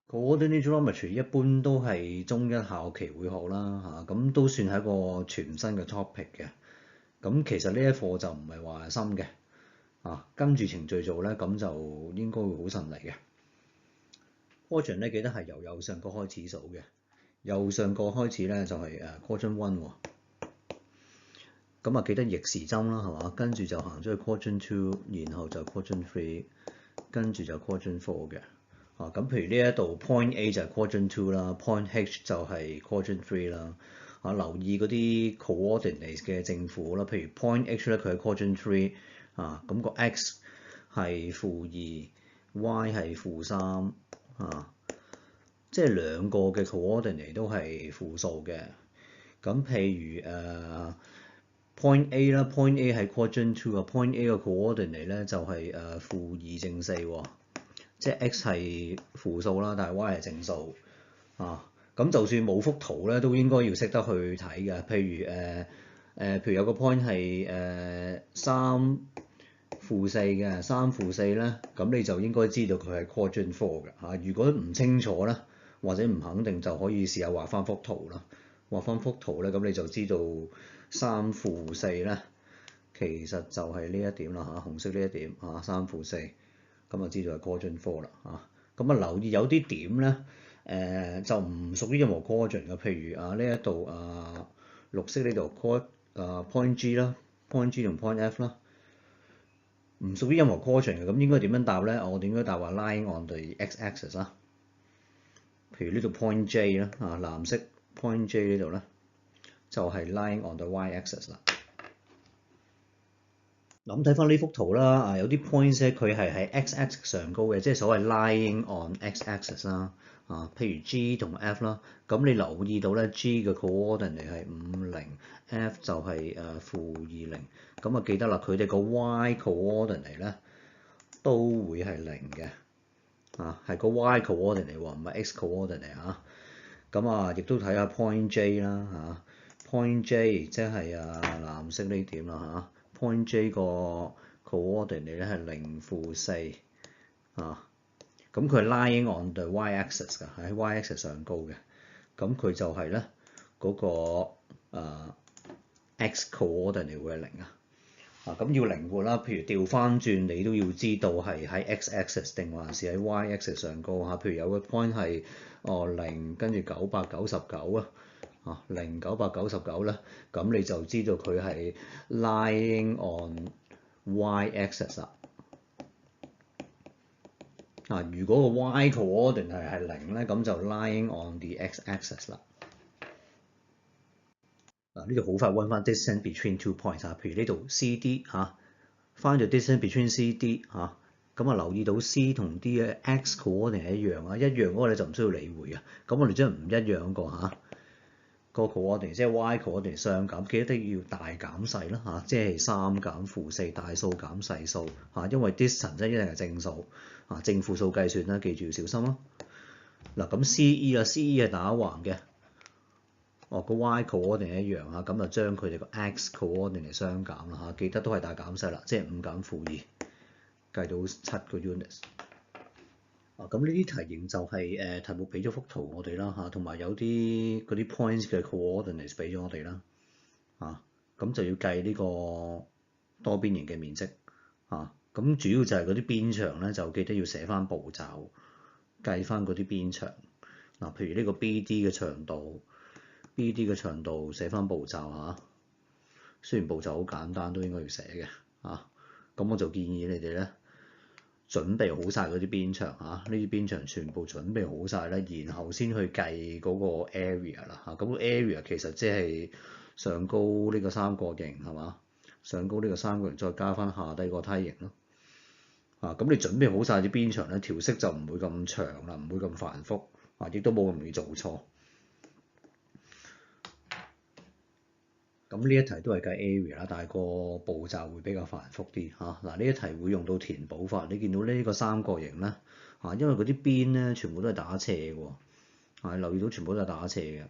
Coordinate geometry 一般都係中一下學期會學啦，咁都算係一個全新嘅 topic 嘅。咁其實呢一課就唔係話深嘅，跟住程序做咧，咁就應該會好順利嘅。quadrant 咧記得係由右上角開始數嘅，右上角開始咧就係quadrant one 喎。咁記得逆時針啦，係嘛？跟住就行咗去 quadrant two，然後就 quadrant three，跟住就 quadrant four 嘅。咁譬如呢一度 point A 就係 quadrant two 啦，point H 就係 quadrant three 啦。留意嗰啲 coordinates 嘅正負啦，譬如 point H 咧佢係 quadrant three，咁個 x 係-2，y 係-3，即係兩個嘅 coordinate 都係負數嘅。咁譬如point A 啦，point A 係 quadrant two 啊，point A 嘅 coordinate 咧就係-2正4喎，即係 x 係負數啦，但係 y 係正數咁就算冇幅圖咧，都應該要識得去睇嘅。譬如有個 point 係3-4嘅，3-4咧，咁你就應該知道佢係 quadrant four 嘅。如果唔清楚咧，或者唔肯定，就可以試下畫翻幅圖啦。畫翻幅圖咧，咁你就知道3-4咧，其實就係呢一點啦，紅色呢一點3-4，咁就知道係 quadrant four 啦。咁留意有啲點咧，就唔屬於任何 quadrant 嘅，譬如呢一度綠色呢度 point G 啦，point G 同 point F 啦，唔屬於任何 quadrant 嘅，咁應該點樣答咧？我哋應該答話 lying on the x-axis 啦。譬如呢度 point J 啦，藍色 point J 呢度咧，就係 lying on the y-axis 啦。咁睇翻呢幅圖啦，有啲 points 咧佢係喺 x-axis 上高嘅，即係所謂 lying on x-axis 啦。譬如 G 同 F 啦，咁你留意到咧 G 嘅 coordinate 係50，F 就係-20，咁記得啦，佢哋個 y coordinate 咧都會係0嘅，係個 y coordinate 喎，唔係 x coordinate 咁亦都睇下 point J 啦point J 即係藍色呢點啦point J 個 coordinate 咧係0-4咁佢係 lying on the y-axis 㗎，喺 y-axis 上高嘅，咁佢就係咧嗰個x coordinate 會係0咁要靈活啦。譬如調翻轉，你都要知道係喺 x-axis 定還是喺 y-axis 上高譬如有個 point 係0跟住9990,999咧，咁你就知道佢係 lying on y-axis 啦。如果個 y coordinate 係0咧，咁就 lying on the x-axis 啦。呢度好快揾翻 distance between two points 譬如呢度 CD find the distance between CD 咁留意到 C 同 D 嘅 x coordinate 一樣一樣嗰個你就唔需要理會咁我哋將唔一樣個 coordinate 即係 y coordinate 相減，記得要大減細啦即係3減-4，大數減細數因為 distance 一定係正數正負數計算啦，記住要小心啦。咁 CE 係打橫嘅。個 y coordinate 一樣咁就將佢哋個 x coordinate 相減啦記得都係大減細啦，即係5減-2，計到7個 units。咁呢啲題型就係題目俾咗幅圖我哋啦同埋有啲嗰啲 points 嘅 coordinates 俾咗我哋啦咁就要計呢個多邊形嘅面積咁主要就係嗰啲邊長咧，就記得要寫翻步驟，計翻嗰啲邊長譬如呢個 BD 嘅長度。BD 嘅長度寫翻步驟雖然步驟好簡單，都應該要寫嘅咁我就建議你哋咧準備好晒嗰啲邊長呢啲邊長全部準備好晒咧，然後先去計嗰個 area 啦咁個 area 其實即係上高呢個三角形係嘛？上高呢個三角形再加翻下低個梯形咯咁你準備好晒啲邊長咧，調色就唔會咁長啦，唔會咁繁複亦都冇咁容易做錯。咁呢一題都係計 area 啦，但係個步驟會比較繁複啲呢一題會用到填補法，你見到呢個三角形咧因為嗰啲邊咧全部都係打斜喎留意到全部都係打斜嘅。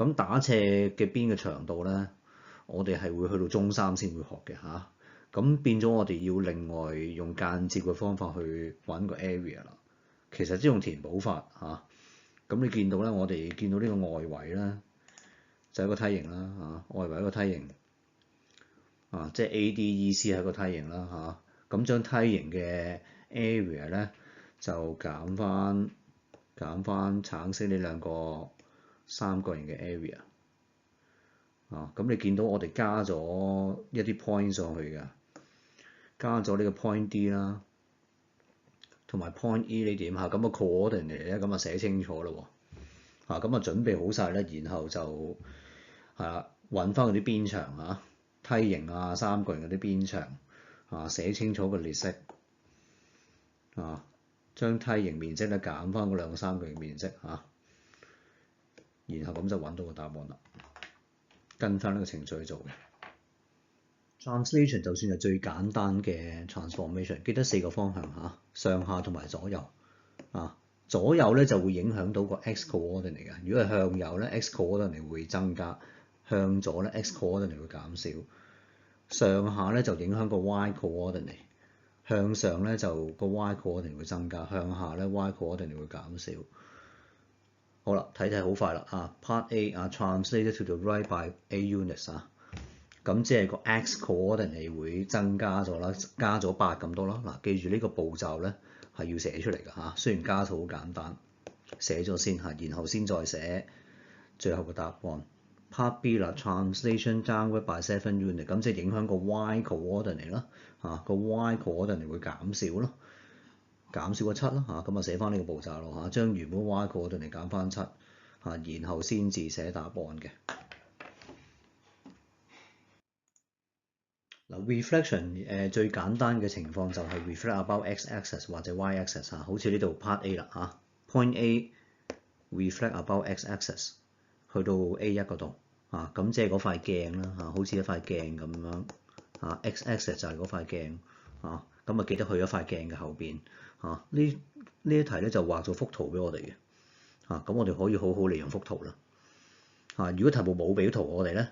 咁打斜嘅邊嘅長度咧，我哋係會去到中三先會學嘅咁變咗我哋要另外用間接嘅方法去揾個 area 啦。其實即用填補法嚇。咁你見到咧，我哋見到呢個外圍咧，就係一個梯形啦嚇，外圍一個梯形啊，即係 ADEC 係一個梯形啦嚇。咁將梯形嘅 area 咧就減翻橙色呢兩個三角形嘅 area 啊。咁你見到我哋加咗一啲 point 上去嘅，加咗呢個 point D 啦，同埋 point E 呢點嚇，咁個 coordinate 咧咁啊寫清楚咯喎，咁啊準備好晒咧，然後就係啦，揾翻嗰啲邊長嚇，梯形啊、三角形嗰啲邊長啊，寫清楚個列式啊，將梯形面積咧減翻嗰兩個三角形面積嚇，然後咁就揾到個答案啦，跟翻呢個程序去做嘅。Translation 就算係最簡單嘅 transformation，記得4個方向嚇，上下同埋左右啊。左右咧就會影響到個 x coordinate 嘅。如果係向右咧 ，x coordinate 會增加；向左咧 ，x coordinate 會減少。上下咧就影響個 y coordinate， 向上咧就個 y coordinate 會增加，向下咧 y coordinate 會減少。好啦，睇好快啦啊 ！Part A 啊 ，translated to the right by A units 啊。咁即係個 x coordinate 會增加咗啦，加咗8咁多啦。嗱，記住呢個步驟咧係要寫出嚟㗎嚇。雖然加數好簡單，寫咗先嚇，然後先再寫最後個答案。Part B 啦 ，translation downward by 7 unit， 咁即係影響個 y coordinate 啦嚇，個 y coordinate 會減少咯，減少個7啦嚇，咁啊寫翻呢個步驟咯嚇，將原本 y coordinate 減翻7嚇，然後先至寫答案嘅。嗱 reflection 最簡單嘅情況就係 reflect above x-axis 或者 y-axis 嚇，好似呢度 part A 啦嚇 ，point A reflect above x-axis 去到 A1 嗰度啊，咁即係嗰塊鏡啦嚇，好似一塊鏡咁樣啊 ，x-axis 就係嗰塊鏡啊，咁啊記得去咗塊鏡嘅後邊啊，呢一題咧就畫咗幅圖俾我哋嘅啊，咁我哋可以好好利用幅圖啦啊，如果題目冇俾圖我哋咧。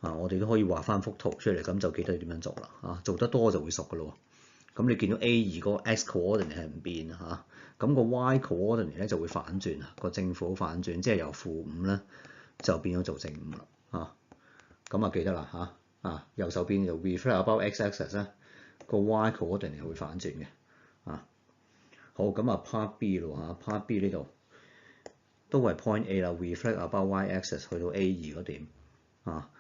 我哋都可以畫翻幅圖出嚟，咁就記得點樣做啦。做得多就會熟噶咯。咁你見到 A2 嗰個 x coordinate 係唔變嚇，咁個 y coordinate 咧就會反轉啊，個正負反轉，即係由-5咧就變咗做正5啦。咁啊記得啦嚇，右手邊就 reflect above x-axis 咧，個 y coordinate 會反轉嘅。好，咁啊 part B 咯嚇 ，part B 呢度都係 point A 啦 ，reflect above y-axis 去到 A2 嗰點。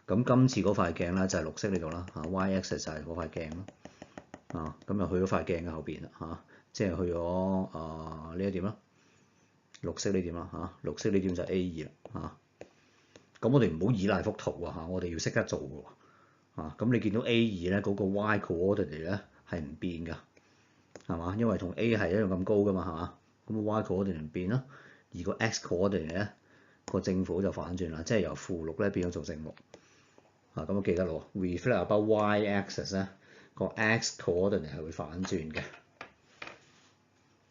咁今次嗰塊鏡咧就係綠色呢度啦，y-axis 就係嗰塊鏡咯，咁就去咗塊鏡嘅後邊啦，即係去咗呢一點啦，綠色呢點啦綠色呢點就係 A2啦，咁我哋唔好依賴幅圖啊我哋要識得做嘅喎，咁你見到 A2咧嗰個 y coordinate 咧係唔變㗎，係嘛？因為同 A 係一樣咁高㗎嘛，係嘛？咁 y coordinate 唔變啦，而個 x coordinate 咧個正負就反轉啦，即係由-6咧變咗做正6。咁我記得咯 ，reflect above y-axis 咧個 x coordinate 係會反轉嘅。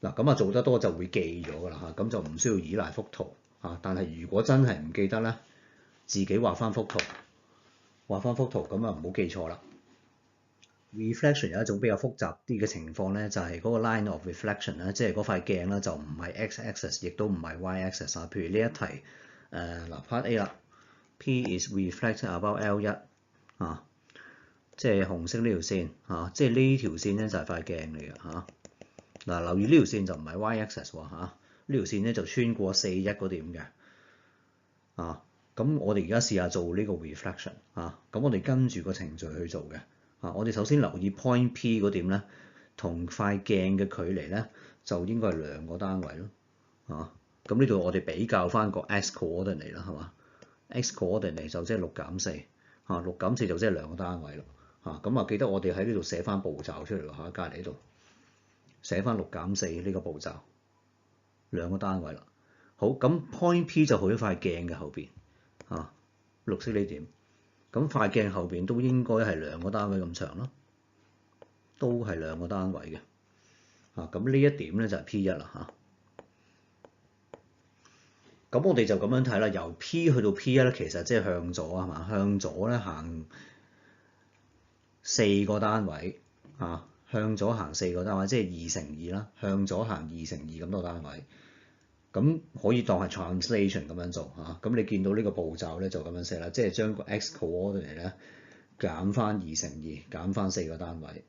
嗱，咁啊做得多就會記咗㗎啦嚇，咁就唔需要依賴幅圖嚇。但係如果真係唔記得咧，自己畫翻幅圖，咁啊唔好記錯啦。Reflection 有一種比較複雜啲嘅情況咧，就係嗰個 line of reflection 咧，即係嗰塊鏡咧就唔係 x-axis， 亦都唔係 y-axis 啊。譬如呢一題part A 啦。P is reflected above L1 即係紅色呢條線即係呢條線咧就係塊鏡嚟嘅嗱，留意呢條線就唔係 y-axis 喎呢條線咧就穿過41嗰點嘅咁我哋而家試下做呢個 reflection 咁我哋跟住個程序去做嘅我哋首先留意 point P 嗰點咧，同塊鏡嘅距離咧就應該係2個單位咯咁呢度我哋比較翻個 x coordinate 啦，係嘛？x coordinate 就即係6減46減4就即係2個單位咯咁記得我哋喺呢度寫翻步驟出嚟咯隔離呢度寫翻6減4呢個步驟2個單位啦。好，咁 point P 就去咗塊鏡嘅後邊綠色呢點，咁塊鏡後邊都應該係2個單位咁長咯，都係2個單位嘅咁呢一點咧就係 P1啦咁我哋就咁樣睇啦，由 P 去到 P1咧，其實即係向左係嘛？向左咧行4個單位向左行4個單位，即係2乘2啦，向左行2乘2咁多單位。咁可以當係 translation 咁樣做嚇。咁你見到呢個步驟咧就咁樣寫啦，即係將個 x coordinate 咧減翻2乘2，減翻4個單位。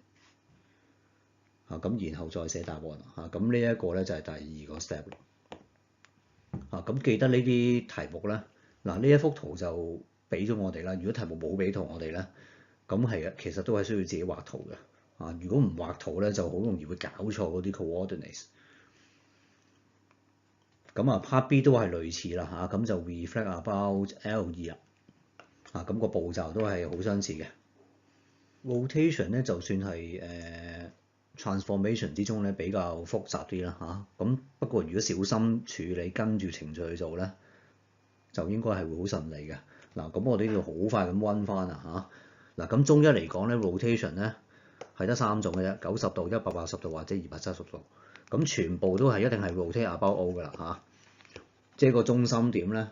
咁然後再寫答案啦。咁呢一個咧就係第2個 step 啦。咁記得呢啲題目咧，嗱呢一幅圖就俾咗我哋啦。如果題目冇俾圖我哋咧，咁係啊，其實都係需要自己畫圖嘅。如果唔畫圖咧，就好容易會搞錯嗰啲 coordinates。咁part B 都係類似啦咁就 reflect about L2啦。咁個步驟都係好相似嘅。rotation 咧就算係transformation 之中咧比較複雜啲啦咁不過如果小心處理跟住程序去做咧，就應該係會好順利嘅。咁我哋呢度好快咁溫翻啦咁中一嚟講咧 rotation 咧係得3種嘅啫，90度、180度或者270度。咁全部都係一定係 rotate about O 噶啦即係個中心點咧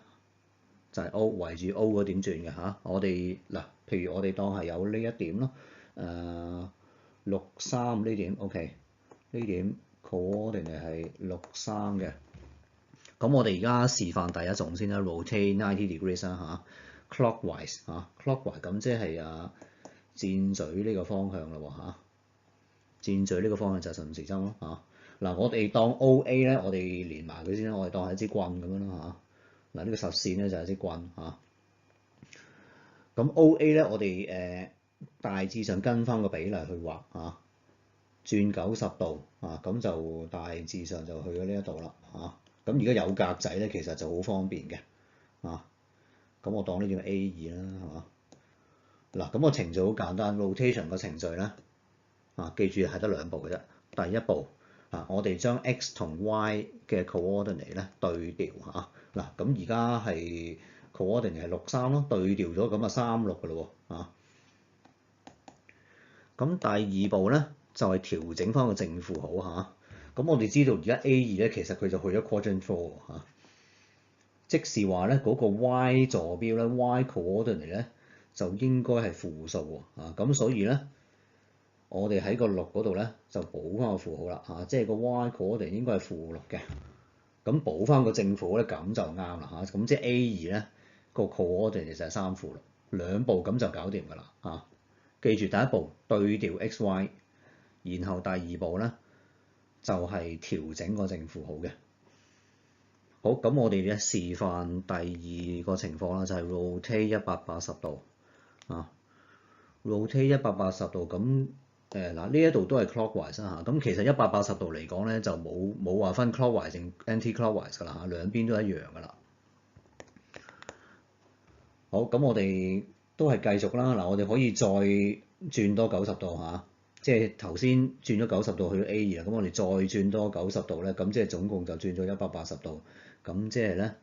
就係 O 圍住 O 嗰點轉嘅我哋譬如我哋當係有呢一點咯，63呢點 OK， 呢點 coordinate 係63嘅。咁我哋而家示範第一種先啦 ，rotate 90 degrees 啦clockwise clockwise 咁即係箭嘴呢個方向啦箭嘴呢個方向就係順時針咯我哋當 OA 咧，我哋連埋佢先啦，我哋當係一支棍咁樣啦呢個實線咧就係一支棍咁 OA 咧，我哋大致上跟翻個比例去畫轉90度咁就大致上就去咗呢一度啦咁而家有格仔咧，其實就好方便嘅咁我當呢叫 A2啦咁個程序好簡單 ，rotation 個程序咧記住係得2步嘅啫。第一步我哋將 x 同 y 嘅 coordinate 咧對調咁而家係 coordinate 係63咯，對調咗咁36嘅咯咁第二步咧就係調整翻個正負號咁我哋知道而家 A2咧其實佢就去咗 quadrant 4即是話咧嗰個 y 坐標咧 y coordinate 咧就應該係負數咁所以咧我哋喺個6嗰度咧就補翻個負號啦即係個 y coordinate 應該係負6嘅。咁補翻個正負號咧咁就啱啦咁即係 A2咧個 coordinate 就係3負6，2步咁就搞掂㗎啦記住第一步對調 x y， 然後第二步咧就係調整個正負號嘅。好，咁我哋咧示範第二個情況啦，就係 rotate 180度rotate 180度咁呢一度都係 clockwise 咁其實180度嚟講咧就冇話分 clockwise 定 anti-clockwise 㗎啦兩邊都一樣㗎啦。好，咁我哋都係繼續啦我哋可以再轉多90度即係頭先轉咗90度去到 A2啦，咁我哋再轉多90度咧，咁即係總共就轉咗180度，咁即係咧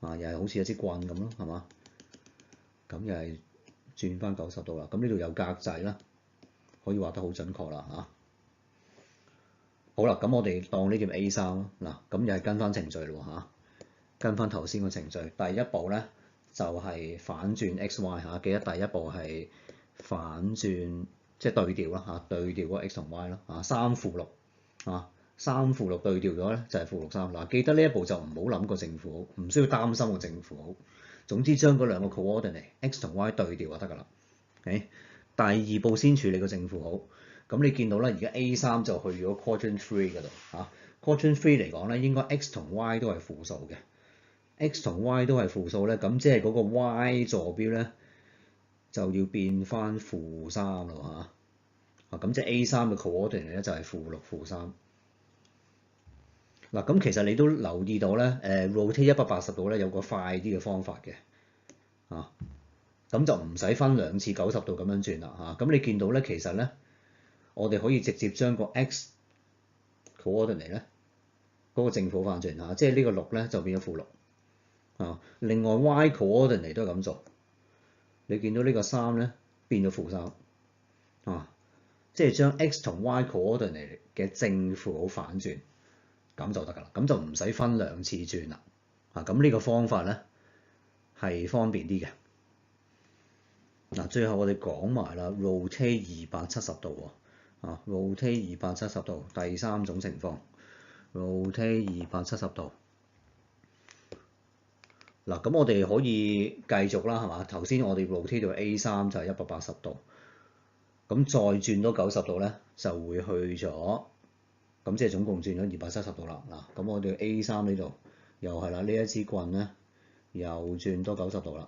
又係好似一支棍咁咯，係嘛？咁又係轉翻90度啦，咁呢度有格仔啦，可以畫得好準確啦好啦，咁我哋當呢點 A3咁又係跟翻程序咯跟翻頭先個程序。第一步咧就係反轉 XY 記得第一步係反轉。即係對調啦對調嗰個 x 同 y 咯3負63負6對調咗咧就係負63記得呢一步就唔好諗個正負號，唔需要擔心個正負號。總之將嗰兩個 coordinate x 同 y 對調就得㗎啦。第二步先處理個正負號。咁你見到咧，而家 A3 就去咗 quadrant 3嗰度quadrant 3嚟講咧，應該 x 同 y 都係負數嘅。x 同 y 都係負數咧，咁即係嗰個 y 坐標咧就要變翻負3咯咁即係 A3 嘅 coordinate 咧就係負6負3。咁其實你都留意到咧rotate 180度咧有個快啲嘅方法嘅咁就唔使分兩次90度咁樣轉啦咁你見到咧其實咧我哋可以直接將個 x coordinate 咧嗰個正負反轉即係呢個6咧就變咗負6另外 y coordinate 都係咁做。你見到呢個3咧變咗負3即係將 x 同 y coordinate 嘅正負號反轉，咁就得㗎啦。咁就唔使分兩次轉啦咁呢個方法咧係方便啲嘅最後我哋講埋啦 rotate 270度 rotate 270度，第三種情況 rotate 270度。嗱，咁我哋可以繼續啦，係嘛？頭先我哋 rotate 到 A3 就係180度，咁再轉多90度咧，就會去咗，咁即係總共轉咗270度啦。嗱，咁我哋 A3 呢度又係啦，呢一支棍咧又轉多90度啦，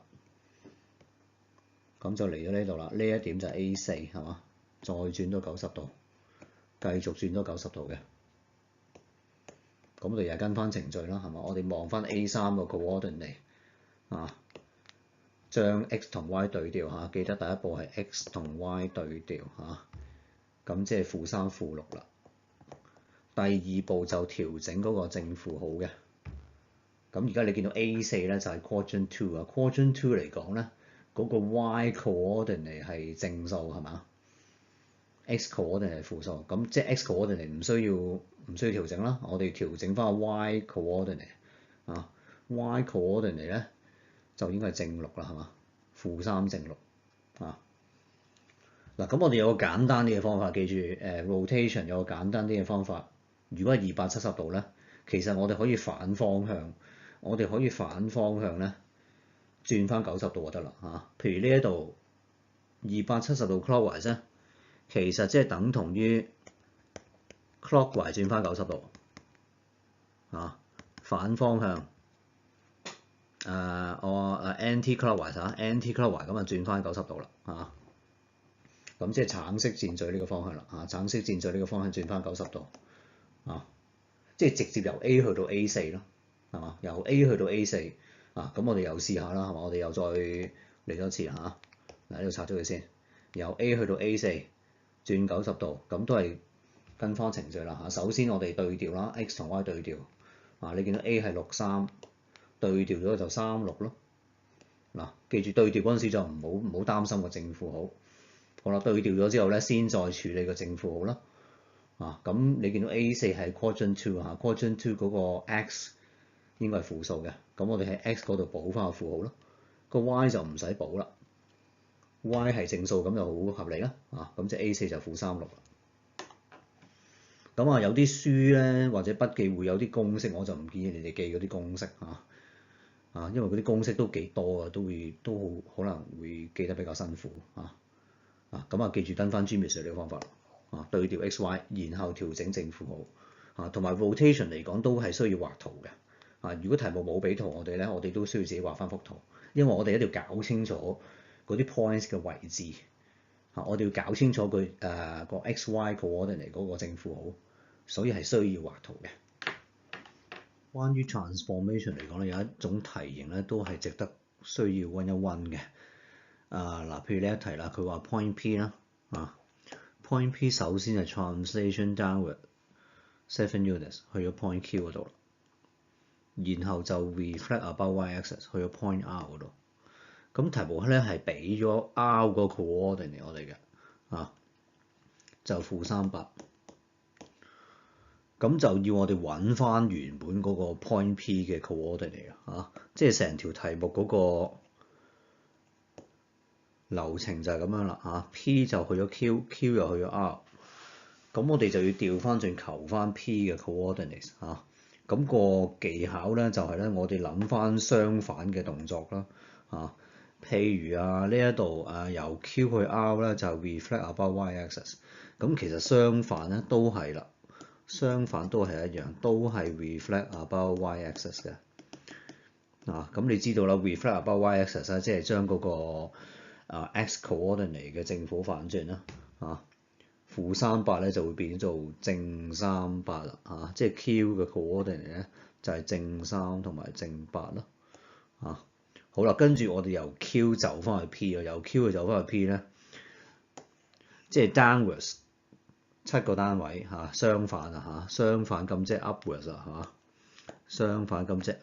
咁就嚟咗呢度啦。呢一點就係 A4 係嘛？再轉多90度，繼續轉多90度嘅。咁我哋又跟翻程序啦，係嘛？我哋望翻 A3 個 coordinate 將 x 同 y 對調嚇，記得第一步係 x 同 y 對調嚇，咁即係-3、-6啦。第二步就調整嗰個正負號嘅。咁而家你見到 A4 咧就係 quadrant 2啊，quadrant 2嚟講咧，嗰個 y coordinate 係正數係嘛？x coordinate 係負數，咁即係 x coordinate 唔需要調整啦，我哋調整翻個 y coordinate y coordinate 咧就應該係正6啦，係嘛？-3正6啊。嗱，咁我哋有個簡單啲嘅方法，記住rotation 有個簡單啲嘅方法。如果係270度咧，其實我哋可以反方向，咧轉翻90度就得啦嚇。譬如呢一度270度 clockwise 咧，其實即係等同於 clockwise 轉翻90度反方向anti-clockwise anti-clockwise 咁啊轉翻90度啦咁即係橙色箭嘴呢個方向啦橙色箭嘴呢個方向轉翻90度即係直接由 A 去到 A4 咯，係嘛？由 A 去到 A4 咁我哋又試下啦，係嘛？我哋又再嚟多次嗱，呢度拆咗佢先，由 A 去到 A4 轉90度，咁都係跟翻程序啦首先我哋對調啦 ，x 同 y 對調你見到 A 係63，對調咗就36咯。記住對調嗰陣時就唔好擔心個正負號。好啦，對調咗之後咧，先再處理個正負號啦。咁你見到 A4 係 quadrant 2 quadrant 2嗰個 x 應該係負數嘅，咁我哋喺 x 嗰度補翻個負號咯。個 y 就唔使補啦 ，y 係正數咁就好合理啦。咁即係 A4 就-36啦。咁有啲書咧或者筆記會有啲公式，我就唔建議你哋記嗰啲公式因為嗰啲公式都幾多啊，都可能會記得比較辛苦咁記住跟翻 Gmesh 呢個方法對調 x y， 然後調整正負號同埋 rotation 嚟講都係需要畫圖嘅如果題目冇俾圖我哋咧，我哋都需要自己畫翻幅圖，因為我哋一定要搞清楚嗰啲 points 嘅位置我哋要搞清楚佢個 x y coordinate 嗰個正負號，所以係需要畫圖嘅。關於 transformation 嚟講咧，有一種題型咧都係值得需要温一温嘅。譬如呢一題啦，佢話 point P 啦point P 首先係 translation downward 7 units 去咗 point Q 嗰度，然後就 reflect above y-axis 去咗 point R 嗰度。咁題目咧係俾咗 R 個 coordinate 我哋嘅就-300。咁就要我哋揾翻原本嗰個 point P 嘅 coordinate 即係成條題目嗰個流程就係咁樣啦P 就去咗 Q 又去咗 R， 咁我哋就要調翻轉求翻 P 嘅 coordinates咁個技巧咧就係咧，我哋諗翻相反嘅動作啦譬如呢一度由 Q 去 R 咧就 reflect above y-axis， 咁其實相反咧都係啦。相反都係一樣，都係 reflect above y-axis 嘅。咁你知道啦 ，reflect above y-axis 咧，即係將嗰個x coordinate 嘅正負反轉啦。-300咧就會變做正300啦。即係 Q 嘅 coordinate 咧就係正3同埋正8咯。好啦，跟住我哋由 Q 走翻去 P 由 Q 走翻去 P 咧，即係 downwards。7個單位相反相反咁即係 upwards 相反咁即係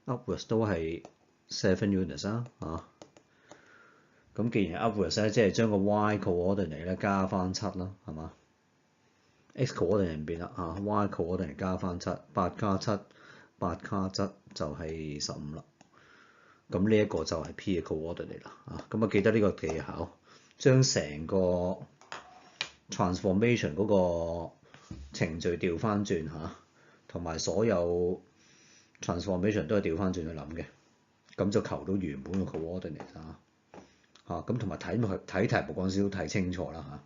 upwards 都係7 units 咁既然係 upwards 咧，即係將個 y coordinate 咧加翻7啦，係嘛 ？x coordinate 唔變啦y coordinate 加翻7， 8加7， 8加7就係15啦。咁呢一個就係 P 嘅 coordinate 啦咁記得呢個技巧。將成個 transformation 嗰個程序調翻轉嚇，同埋所有 transformation 都係調翻轉去諗嘅，咁就求到原本嘅 coordinate 嚇，咁同埋睇題目講少少睇清楚啦嚇。